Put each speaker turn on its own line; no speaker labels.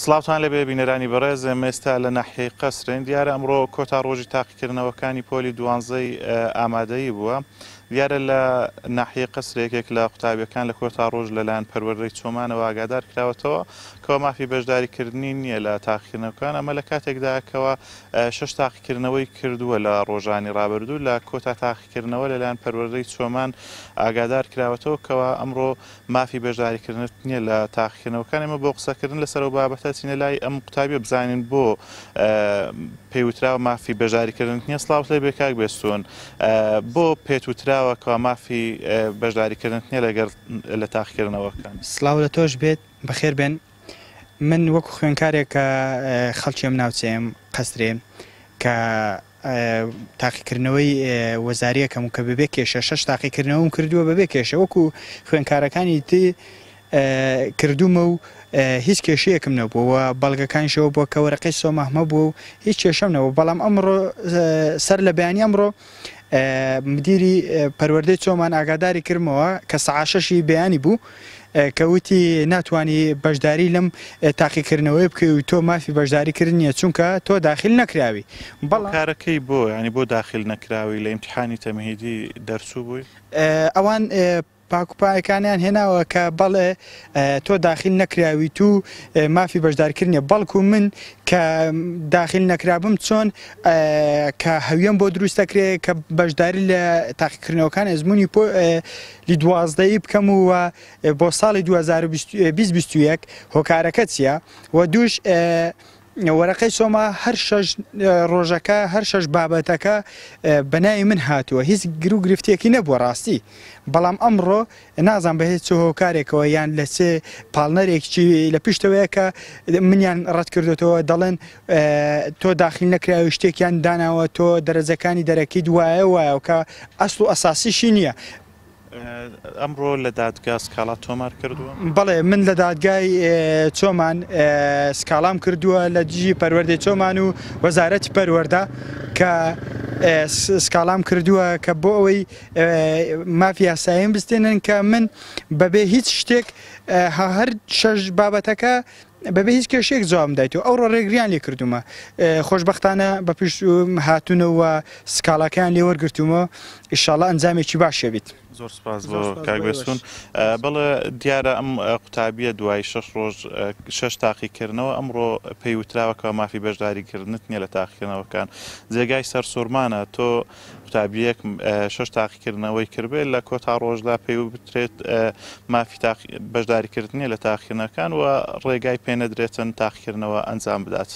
سڵاوتان لەبێ بینەرانی بەڕێز ئێستا لە ناحیەی قەسرین دیارە ئەمڕۆ کۆتا ڕۆژی تاقیکردنەوەکانی پۆلی دوانزەی ئامادەیی بووە. دیارە لە ناحیەی قەسرێکێک لە قوتابیەکان لە کۆتا ڕۆژ لەلایەن پەروەردەی چۆمانەوە ئاگادار کراوەتەوە کەەوە مافی بەشداریکردنی نییە لە تاقیکردنەوەکان، ئەمە لە کاتێکداکەوە 6 تاقیکردنەوەی کردووە لە ڕۆژانی ڕابردوو لە کۆتا تاقیکردنەوە لەلایەن پەروەردەی چۆمان ئاگادار کراوەتەوە کەەوە ئەمڕۆ مافی بەشداریکردنت نییە لە تاقیکردنەوەکان. ئێمە بۆ قسەکردن لەسەر بابەتە چینە لای ئەم قوتابیە بزانین بۆ پێوتراوە مافی بەشداریکردن نییە. سڵاوت لێ بێ کاک بێستون، بۆ پێتوتراوە کە مافی بەشداریکردن نییە لەگەڵ لە تاقیکردنەوەکان؟
سڵاو لە تۆش بێت، بەخێر بێن. من وەکو خوێنکارێک کە خەڵکیم ناوچەیەم قەسرێ کە تاقیکردنەوەی وەزاریەکەم و کە بەبێ کێشە 6 تاقیکردنەوەم کردووە بەبێ کێشە، وەکو خوێنکارەکانی تی کردومە و هیچ کێشەیەکم نەبووەوە، بەڵگەکانیشەوە بووە کە وەرەقەی سۆماهمە بووە و هیچ کێشەم نەبوو. بەڵام ئەمڕۆ سەر لە بەیانی ئەمڕۆ مدیری پەروەردەی چۆمان ئاگاداری کردمەوە کە سەعات 6 بەیانی بوو کەوتی ناتوانانی بەشداری لەم تاقیکردنەوەی بکەی و تۆ مافی بەشداریکردن نییە چونکە تۆ داخل نەکراوی.
بەڵام کارەکەی بۆ ینی بۆ داخل نەکراوی لە ئیمتحانی تەمهیدی دەرچوو بووی؟
ئەوان پاکوپایەکانیان هێناوە کە بەڵێ تۆ داخل نەکراوی تو مافی بەشدارکردنیە، بەڵکو من کە داخل نەکرابم چۆن کە هەویەم بۆ دروستەکرێ کە بەشداری لە تاقیکردنەوەکان ئەزمموی لی 12 بکەم و بۆ ساڵی 2021 هۆکارەکە چییە و دووش وەرەقەی سۆما هەر 6 ڕۆژەکە هەر 6 بابەتەکە بەناوی من هاتووە، هیچ گر و گرفتێکی نەبووە ڕاستی. بەڵام ئەمڕۆ نازان بە هیچ هۆکارێکەوە یان لە چێ پاڵنەرێکی لە پشتەوەیە کە منیان ڕەت کردێتەوە دەڵێن تۆ داخل نەکراوی شتێکیان داناوە تۆ دەرەجەکانی دەرەکەیت وایە کە ئەسڵ و ئەساسیشی نییە.
ئەمڕۆ لە دادگا سکاڵا تۆمار کردووە؟
بەڵێ من لە دادگای چۆمان سکاڵام کردووە لە دژی پەروەردەی چۆمان و وەزارەتی پەروەردە کە سکاڵام کردووە کە بۆ ئەوەی مافی یاساییم بستێنن کە من بەبێ هیچ شتێک هەر 6 بابەتەکە بەبێ هیچ کێشێک جوابم دایتەوە. ئەوڕۆ ڕێگریان لێ کردومە، خۆشبەختانە بە پشت هاتوونەوە سکاڵەکەیان لێ وەرگرتومە، ئینشاڵڵا ئەنجامێکی باشە بیت.
زۆر سپاس بۆ کاک بێستون. بەڵێ دیارە ئەم قوتابیە دوای 6 ڕۆژ 6 تاقیکردنەوە ئەمڕۆ پێیوتراوەکەوە مافی بەشداریکردنت نییە لە تاقیکردنەوەکان. جێگای سەر سوورمانە تۆ قوتابیەک 6 تاقیکردنەوەی کردبێت لە کۆتا ڕۆژدا پێی بترێت مافی بەشداریکردنیە لە تاقیکردنەکان و ڕێگای پێ نەدرێتن تاقیکردنەوە ئەنجام بدات.